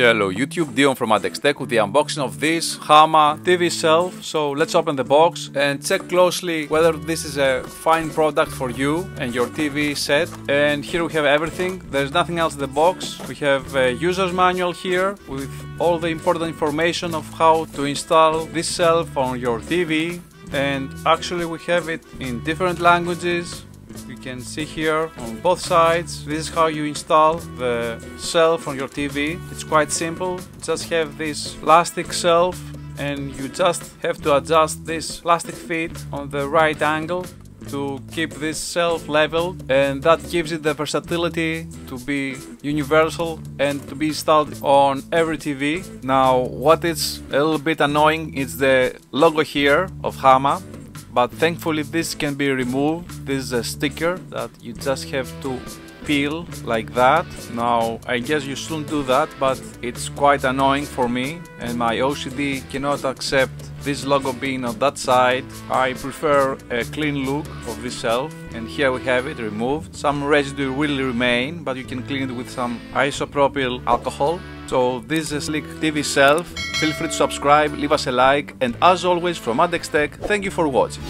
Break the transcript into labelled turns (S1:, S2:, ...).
S1: Hello YouTube, Dion from M.A.D with the unboxing of this HAMA TV shelf. So let's open the box and check closely whether this is a fine product for you and your TV set. And here we have everything. There's nothing else in the box. We have a user's manual here with all the important information of how to install this shelf on your TV. And actually we have it in different languages. You can see here on both sides. This is how you install the shelf on your TV. It's quite simple. Just have this plastic shelf and you just have to adjust this plastic feet on the right angle to keep this shelf level, and that gives it the versatility to be universal and to be installed on every TV. Now what is a little bit annoying is the logo here of HAMA. But thankfully this can be removed. This is a sticker that you just have to peel like that. Now I guess you shouldn't do that, but it's quite annoying for me and my OCD cannot accept this logo being on that side. I prefer a clean look of this shelf, and here we have it removed. Some residue will remain, but you can clean it with some isopropyl alcohol. So this is a sleek TV shelf. Feel free to subscribe, leave us a like, and as always from M.A.D, thank you for watching.